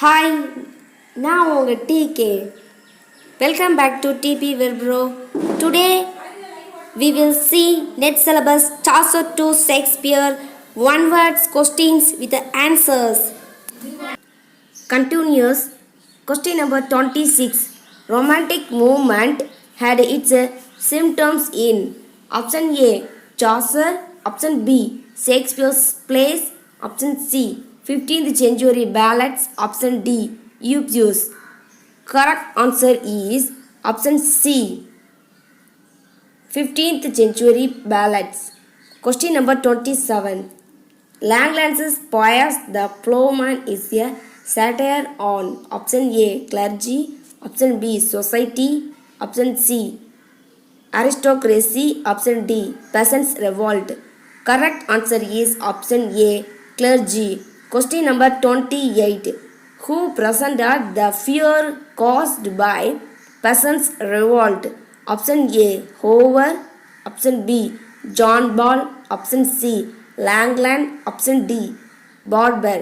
Hi, நான் உங்கள் DK. Welcome back to DP வெர்ப்ரோ. Today we will see net syllabus Chaucer to Shakespeare one words questions with the answers. Continuous question number 26. Romantic movement had its symptoms in option A Chaucer, option B Shakespeare's plays, option C 15th century ballads, option D Eupuis. Correct answer is option C 15th century ballads. Question number 27. Langland's Piers the Plowman is a satire on option A clergy, option B society, option C aristocracy, option D peasants revolt. Correct answer is option A clergy. Question number 28. Who presented the fear caused by peasants revolt? Option A Hover, option B John Ball, option C Langland, option D Barber.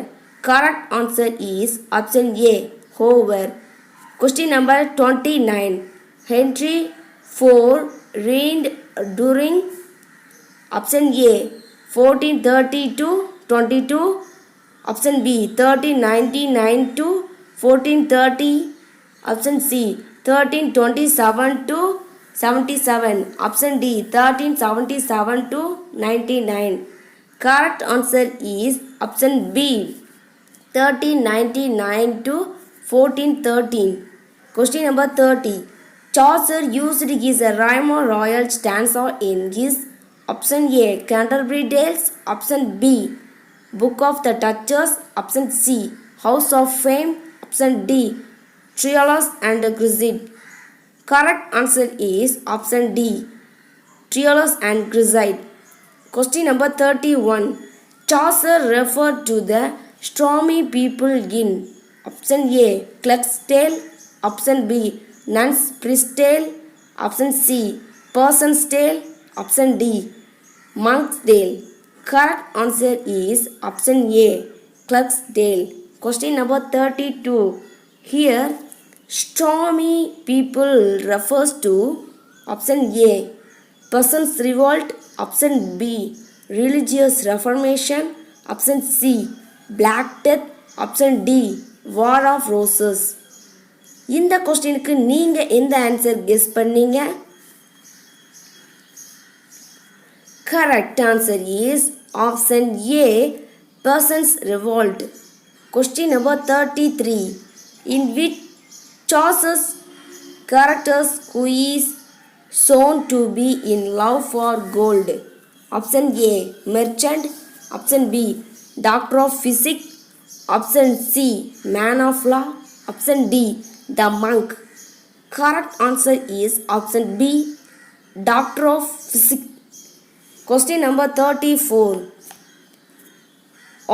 Correct answer is option A Hover. Question number 29. Henry IV reigned during option A 1430 to 22, option B 1399 to 1430, option C 1327 to 77, option D 1377 to 99. Correct answer is option B 1399 to 1413. Question number 30. Chaucer used his rhyme or royal stanza in his option A Canterbury Tales, option B Book of the Duchess, option C House of Fame, option D Triolos and Cressida. Correct answer is option D Triolos and Cressida. Question number 31. Chaucer referred to the stormy people in option A Clerk's Tale, option B Nun's Priest's Tale, option C Person's Tale, option D Monk's Tale. Correct answer is option A Clerk's Tale. Question number 32. Here stormy people refers to option A Peasants Revolt, option B Religious Reformation, option C Black Death, option D War of Roses. இந்த கொஸ்டினுக்கு நீங்கள் எந்த answer guess பண்ணீங்க? Correct answer is option A Peasants Revolt. Question number 33. In which Chaucer's characters who is shown to be in love for gold? Option A Merchant, option B Doctor of Physics, option C Man of Law, option D the Monk. Correct answer is option B Doctor of Physics. Question number 34.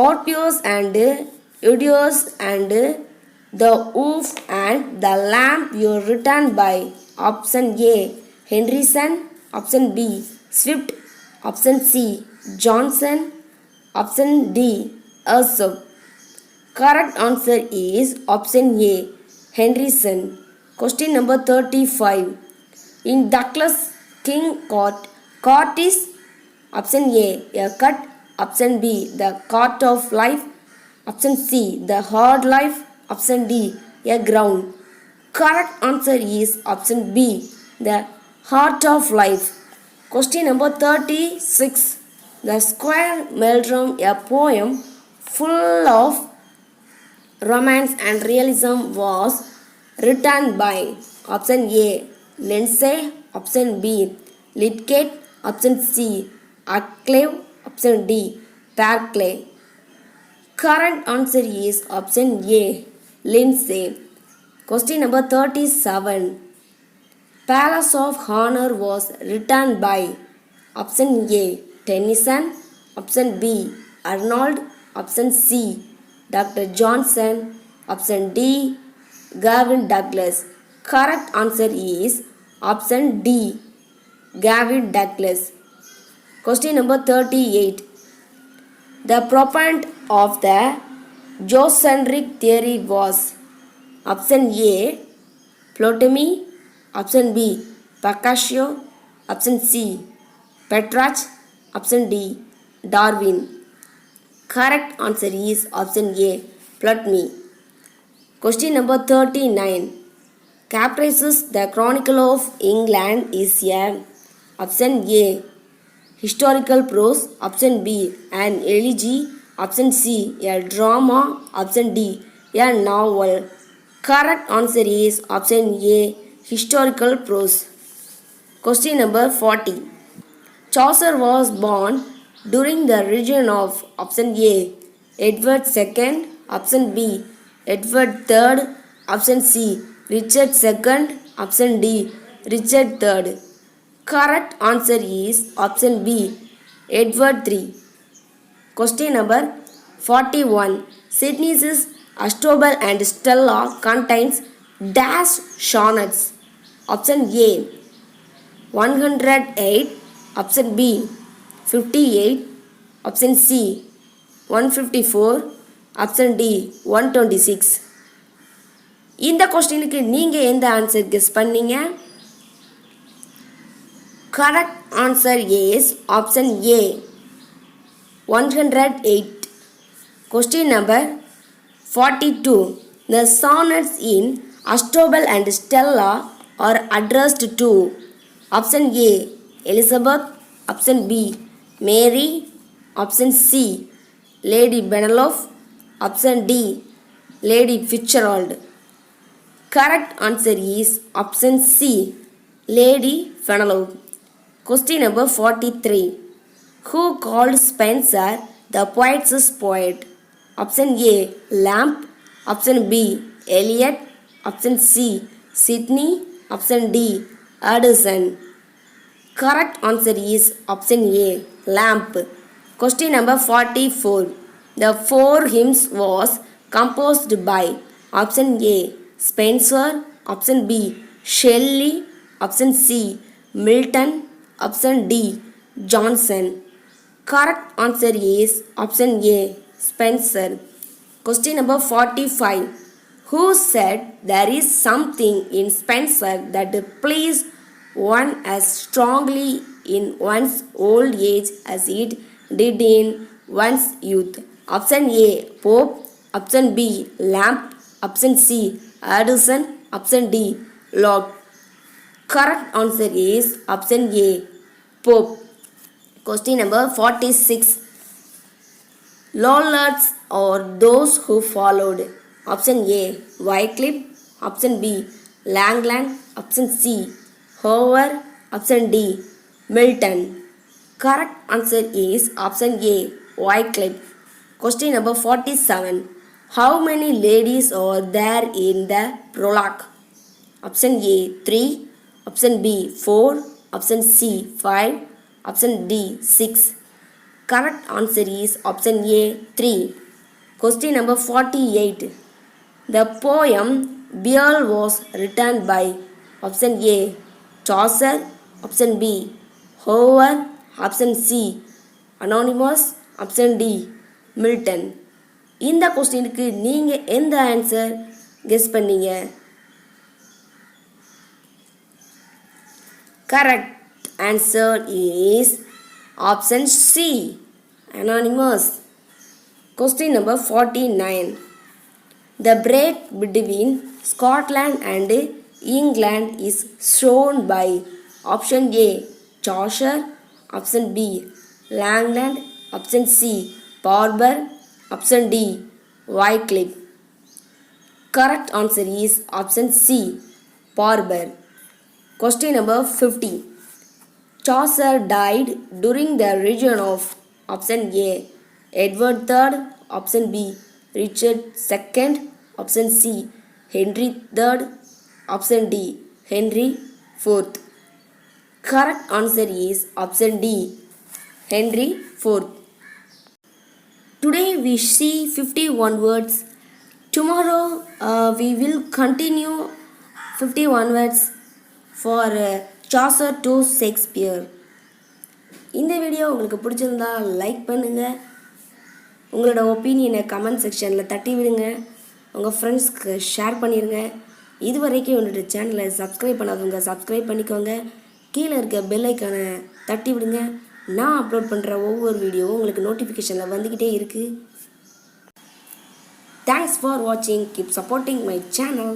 Orpheus and Eurydice and the Wolf and the Lamb were written by option A Henryson, option B Swift, option C Johnson, option D Aesop. Correct answer is option A Henryson. Question number 35. In Douglas King Court is option A cut, option B the court of life, option C the hard life, option D a ground. Correct answer is option B the heart of life. Question number 36. The Squire Meldrum, a poem full of romance and realism, was written by option A Lindsay, option B Lydgate, option C Acclave, option D Barclay. Correct answer is option A Lindsay. Question number 37. Palace of Honor was written by option A Tennyson, option B Arnold, option C Dr. Johnson, option D Gavin Douglas. Correct answer is option D Gavin Douglas. Question number 38. The proponent of the geocentric theory was? Option A, Ptolemy. Option B, Boccaccio. Option C, Petrarch. Option D, Darwin. Correct answer is option A, Ptolemy. Question number 39. Characterizes the Chronicle of England is a. Option A, historical prose. Option B, an elegy. Option C, a drama. Option D, a novel. Correct answer is option A, historical prose. Question number 40. Chaucer was born during the reign of option A, Edward II. Option B, Edward III. Option C, Richard II. Option D, Richard III. Correct answer is option B, Edward III. Question number 41. Sidney's Astobal and Stella contains dash sonnets. Option A, 108. Option B, 58. Option C, 154. Option D, 126. இந்த கொஸ்டினுக்கு நீங்கள் எந்த answer guess பண்ணீங்க? Correct answer is option A, 108. Question number 42. The sonnets in Astobal and Stella are addressed to option A, Elizabeth. Option B, Mary. Option C, Lady Benellope. Option D, Lady Fitzgerald. Correct answer is option C, Lady Fenelon. Question number 43. Who called Spenser the poet's poet? Option A, Lamb. Option B, Eliot. Option C, Sidney. Option D, Addison. Correct answer is option A, Lamb. Question number 44. The four hymns was composed by option A, Spenser. Option B, Shelley. Option C, Milton. Option D, Johnson. Correct answer is option A, Spenser. Question number 45. Who said there is something in Spenser that pleases one as strongly in one's old age as it did in one's youth? Option A, Pope. Option B, Lamb. Option C, Addison. Option D, Locke. Correct answer is option A, Pope. Question number 46. Lollards are those who followed. Option A, Wycliffe. Option B, Langland. Option C, Hoover. Option D, Milton. Correct answer is option A, Wycliffe. Question number 47. How many ladies are there in the prologue? Option A, 3. Option B, 4. Option C, 5. Option D, 6. Correct answer is option A, 3. Question number 48. The poem Beowulf was written by option A, Chaucer. Option B, Hoover. Option C, Anonymous. Option D, Milton. இந்த கொஸ்டினுக்கு நீங்கள் எந்த answer guess பண்ணீங்க? Correct answer is option C, Anonymous. Question number 49. The break between Scotland and England is shown by option A, Chaucer. Option B, Langland. Option C, Barber. Option D, Wycliffe. Correct answer is option C, Barber. Question number 50. Chaucer died during the reign of option A, Edward III. Option B, Richard II. Option C, Henry III. Option D, Henry IV. Correct answer is option D, Henry IV. Today we see 51 words. Tomorrow we will continue 51 words for Chaucer to Shakespeare. இந்த video உங்களுக்கு பிடிச்சிருந்தா like பண்ணுங்கள், உங்களோட ஒப்பீனியனை comment செக்ஷனில் தட்டி விடுங்க. உங்கள் ஃப்ரெண்ட்ஸ்க்கு ஷேர் பண்ணிடுங்க. இது வரைக்கும் என்னோடய சேனலை சப்ஸ்கிரைப் பண்ணாதவங்க சப்ஸ்கிரைப் பண்ணிக்கோங்க. கீழே இருக்க பெல் ஐக்கானை தட்டி விடுங்க. நான் அப்லோட் பண்ணுற ஒவ்வொரு வீடியோவும் உங்களுக்கு நோட்டிஃபிகேஷனில் வந்துக்கிட்டே இருக்குது. Thanks for watching. Keep supporting my channel.